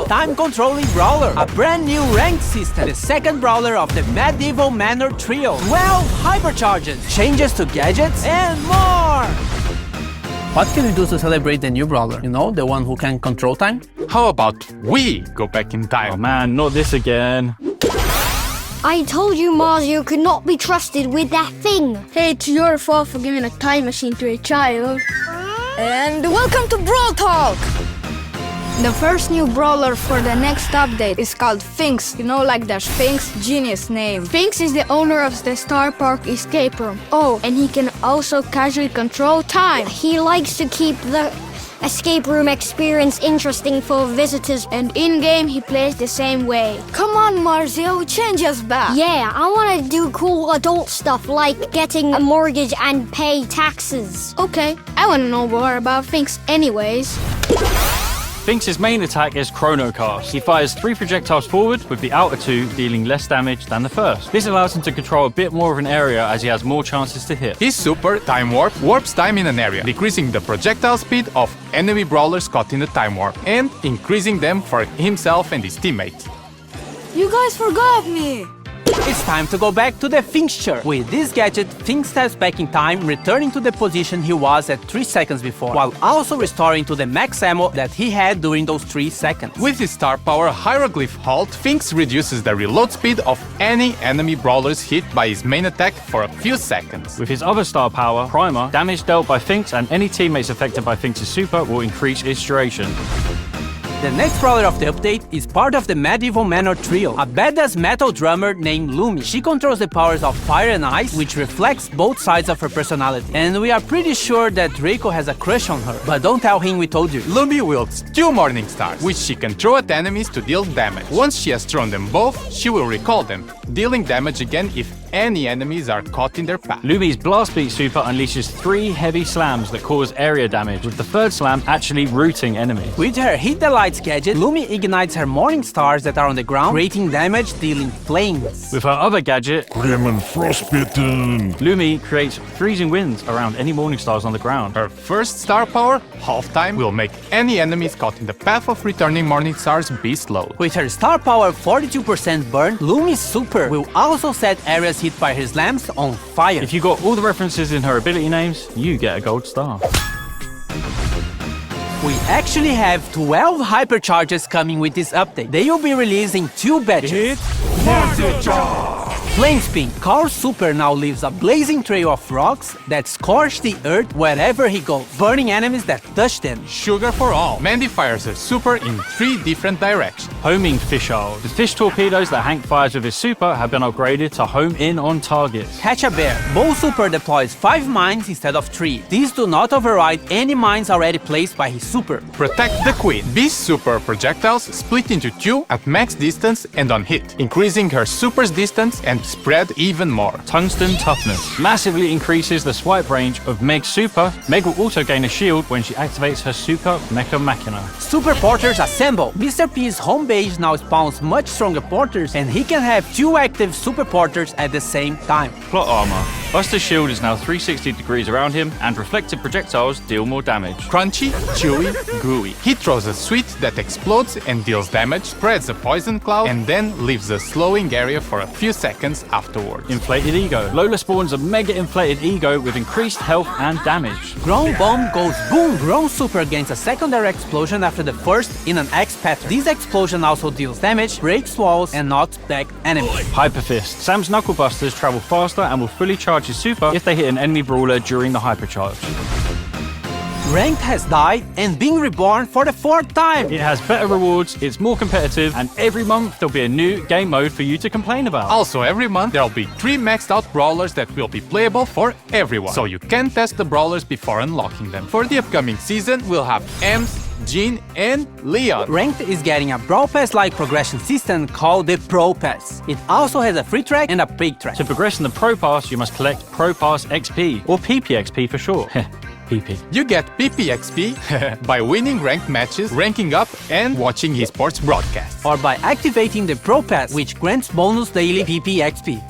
Brutal, time-controlling brawler, a brand new ranked system, the second brawler of the Medieval Manor Trio, 12 hypercharges, changes to gadgets, and more! What can we do to celebrate the new brawler? You know, the one who can control time? How about we go back in time? Oh man, not this again. I told you, Mars, you could not be trusted with that thing. Hey, it's your fault for giving a time machine to a child. And welcome to Brawl Talk! The first new brawler for the next update is called Sphinx. You know, like the Sphinx, genius name. Sphinx is the owner of the Star Park escape room. Oh, and he can also casually control time. He likes to keep the escape room experience interesting for visitors. And in-game, he plays the same way. Come on, Marzio, change us back. Yeah, I want to do cool adult stuff like getting a mortgage and pay taxes. Okay, I want to know more about Sphinx anyways. Sphinx's main attack is Chronocast. He fires 3 projectiles forward, with the outer 2 dealing less damage than the first. This allows him to control a bit more of an area as he has more chances to hit. His super, Time Warp, warps time in an area, decreasing the projectile speed of enemy brawlers caught in the Time Warp, and increasing them for himself and his teammates. You guys forgot me! It's time to go back to the fixture. With this gadget, Sphinx steps back in time, returning to the position he was at 3 seconds before, while also restoring to the max ammo that he had during those 3 seconds. With his star power Hieroglyph Halt, Sphinx reduces the reload speed of any enemy brawlers hit by his main attack for a few seconds. With his other star power, Primer, damage dealt by Sphinx and any teammates affected by Sphinx's super will increase its duration. The next brawler of the update is part of the Medieval Manor Trio, a badass metal drummer named Lumi. She controls the powers of fire and ice, which reflects both sides of her personality. And we are pretty sure that Draco has a crush on her, but don't tell him we told you. Lumi wields 2 Morning Stars, which she can throw at enemies to deal damage. Once she has thrown them both, she will recall them, dealing damage again if any enemies are caught in their path. Lumi's Blast Beat super unleashes 3 heavy slams that cause area damage, with the 3rd slam actually rooting enemies. With her Hit the Lights gadget, Lumi ignites her Morning Stars that are on the ground, creating damage, dealing flames. With her other gadget, Grim and Frostbitten, Lumi creates freezing winds around any Morning Stars on the ground. Her first star power, Half Time, will make any enemies caught in the path of returning Morning Stars be slowed. With her star power 42% burn, Lumi's super will also set areas hit by her slams on fire. If you got all the references in her ability names, you get a gold star. We actually have 12 hypercharges coming with this update. They will be released in 2 batches. Flame Spin. Carl's super now leaves a blazing trail of rocks that scorch the earth wherever he goes, burning enemies that touch them. Sugar for all. Mandy fires her super in 3 different directions. Homing Fisheye. The fish torpedoes that Hank fires with his super have been upgraded to home in on targets. Catch a Bear. Bo's super deploys 5 mines instead of 3. These do not override any mines already placed by his super. Protect the Queen. Beast's super projectiles split into 2 at max distance and on hit, increasing her super's distance and spread even more. Tungsten Toughness massively increases the swipe range of Meg's super. Meg will also gain a shield when she activates her super Mecha Machina. Super Porters Assemble. Mr. P's home base now spawns much stronger porters, and he can have 2 active super porters at the same time. Plot armor. Buster's shield is now 360 degrees around him, and reflected projectiles deal more damage. Crunchy, chewy, gooey. He throws a sweet that explodes and deals damage, spreads a poison cloud, and then leaves a slowing area for a few seconds afterwards. Inflated Ego. Lola spawns a mega inflated ego with increased health and damage. Ground Bomb goes boom! Ground super gains a secondary explosion after the first in an X pattern. This explosion also deals damage, breaks walls, and knocks back enemies. Hyper Fist. Sam's Knuckle Busters travel faster and will fully charge his super if they hit an enemy brawler during the hypercharge. Ranked has died and been reborn for the 4th time. It has better rewards, it's more competitive, and every month there'll be a new game mode for you to complain about. Also, every month there'll be 3 maxed out brawlers that will be playable for everyone, so you can test the brawlers before unlocking them. For the upcoming season, we'll have Ems, Jean, and Leon. Ranked is getting a Brawl Pass-like progression system called the Pro Pass. It also has a free track and a paid track. To progress in the Pro Pass, you must collect Pro Pass XP, or PPXP for short. PP. You get PPXP by winning ranked matches, ranking up, and watching esports broadcasts. Or by activating the Pro Pass, which grants bonus daily PPXP.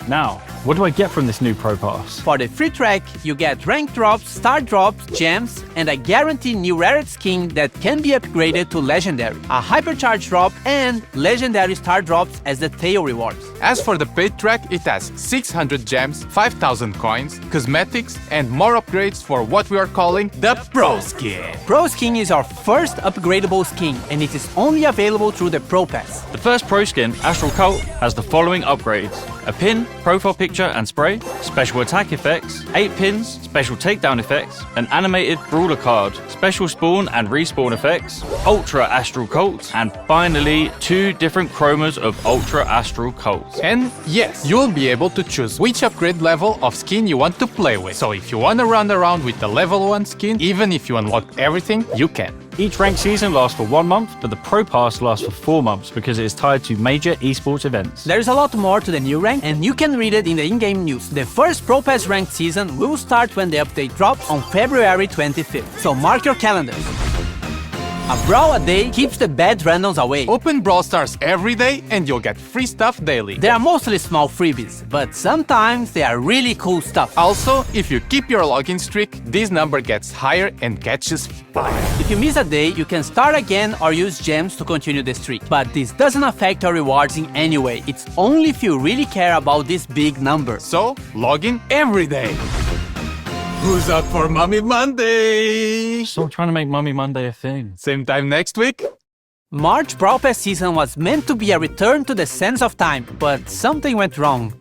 Now, What do I get from this new Pro Pass? For the free track, you get rank drops, star drops, gems, and a guaranteed new rare skin that can be upgraded to legendary, a hypercharge drop, and legendary star drops as the tail rewards. As for the paid track, it has 600 gems, 5,000 coins, cosmetics, and more upgrades for what we are calling the Pro Skin. Pro Skin is our first upgradable skin, and it is only available through the Pro Pass. The first Pro Skin, Astral Cult, has the following upgrades: a pin, profile picture and spray, special attack effects, 8 pins, special takedown effects, an animated brawler card, special spawn and respawn effects, Ultra Astral Cult, and finally 2 different chromas of Ultra Astral Cult. And yes, you'll be able to choose which upgrade level of skin you want to play with. So if you want to run around with the level 1 skin, even if you unlock everything, you can. Each ranked season lasts for 1 month, but the Pro Pass lasts for 4 months because it is tied to major esports events. There's a lot more to the new rank, and you can read it in the in-game news. The first Pro Pass ranked season will start when the update drops on February 25th, so mark your calendars. A brawl a day keeps the bad randoms away. Open Brawl Stars every day and you'll get free stuff daily. They are mostly small freebies, but sometimes they are really cool stuff. Also, if you keep your login streak, this number gets higher and catches fire. If you miss a day, you can start again or use gems to continue the streak. But this doesn't affect your rewards in any way. It's only if you really care about this big number. So, log in every day. Who's up for Mummy Monday? Stop trying to make Mummy Monday a thing. Same time next week? March Brawl Pass season was meant to be a return to the sense of time, but something went wrong.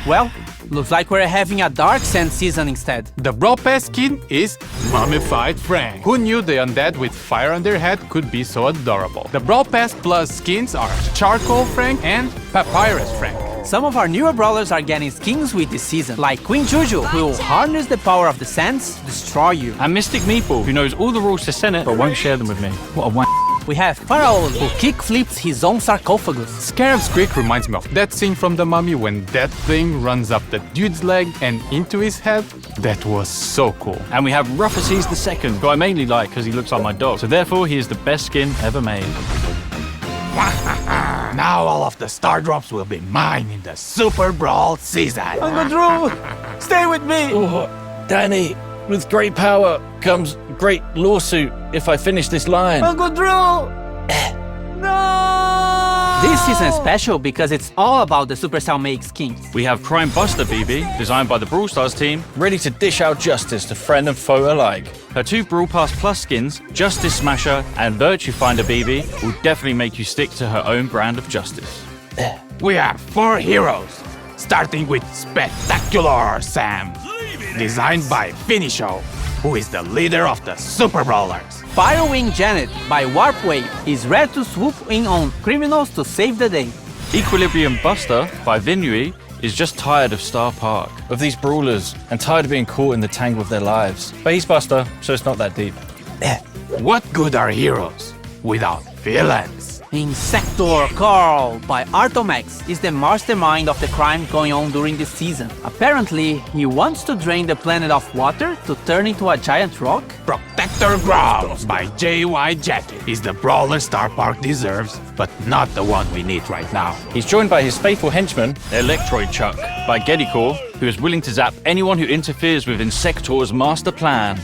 Well, looks like we're having a Dark Sand season instead. The Brawl Pass skin is Mummified Frank. Who knew the undead with fire on their head could be so adorable? The Brawl Pass Plus skins are Charcoal Frank and Papyrus Frank. Some of our newer brawlers are getting skins with this season, like Queen Juju, who will harness the power of the sands to destroy you. And Mystic Meatball, who knows all the rules to Senate but won't share them with me. What a wank. We have Pharaoh, who kick flips his own sarcophagus. Scarab's Creek reminds me of that scene from The Mummy when that thing runs up the dude's leg and into his head. That was so cool. And we have Ruffuses II, who I mainly like because he looks like my dog. So therefore, he is the best skin ever made. Now all of the star drops will be mine in the Super Brawl season. Uncle Drew, stay with me! Oh, Danny, with great power comes great lawsuit if I finish this line. Uncle Drew! No! This season is special because it's all about the Supercell make skins. We have Crime Buster BB, designed by the Brawl Stars team, ready to dish out justice to friend and foe alike. Her 2 Brawl Pass Plus skins, Justice Smasher and Virtue Finder BB, will definitely make you stick to her own brand of justice. We have 4 heroes, starting with Spectacular Sam, designed by Finisho, who is the leader of the Super Brawlers. Firewing Janet by Warpwave is ready to swoop in on criminals to save the day. Equilibrium Buster by Vinui is just tired of Star Park, of these brawlers, and tired of being caught in the tangle of their lives. But he's Buster, so it's not that deep. What good are heroes without villains? Insector Carl by Artomax is the mastermind of the crime going on during this season. Apparently, he wants to drain the planet of water to turn into a giant rock. Protector Grobs by JY Jacket is the brawler Star Park deserves, but not the one we need right now. He's joined by his faithful henchman, Electroid Chuck, by Geddycore, who is willing to zap anyone who interferes with Insector's master plan.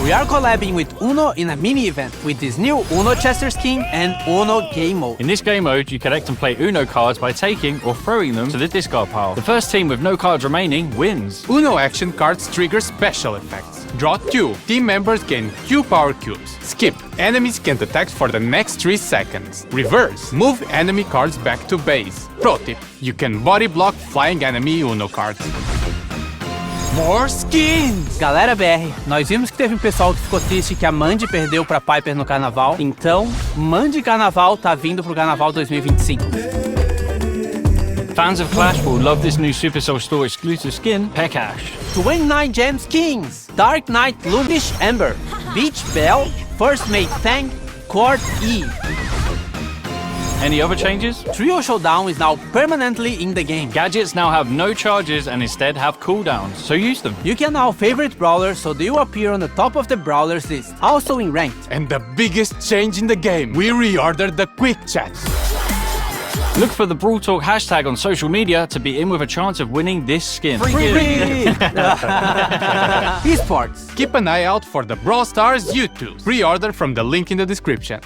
We are collabing with Uno in a mini-event with this new Uno Chester skin and Uno Game Mode. In this game mode, you collect and play Uno cards by taking or throwing them to the discard pile. The first team with no cards remaining wins. Uno action cards trigger special effects. Draw 2. Team members gain Q power cubes. Skip. Enemies can't attack for the next 3 seconds. Reverse. Move enemy cards back to base. Pro tip. You can body block flying enemy Uno cards. More skins! Galera BR, nós vimos que teve um pessoal que ficou triste que a Mandy perdeu pra Piper no carnaval, então Mandy Carnaval tá vindo pro Carnaval 2025. Fans of Clash will love this new Supercell Store exclusive skin, Pekash. 29 gem skins! Dark Knight Lumish Ember, Beach Bell, First Mate Tank, Court E. Any other changes? Trio Showdown is now permanently in the game. Gadgets now have no charges and instead have cooldowns, so use them. You can now favorite brawlers so they will appear on the top of the brawlers list, also in ranked. And the biggest change in the game, we reordered the quick chat. Look for the Brawl Talk hashtag on social media to be in with a chance of winning this skin. Esports. Keep an eye out for the Brawl Stars YouTube. Pre-order from the link in the description.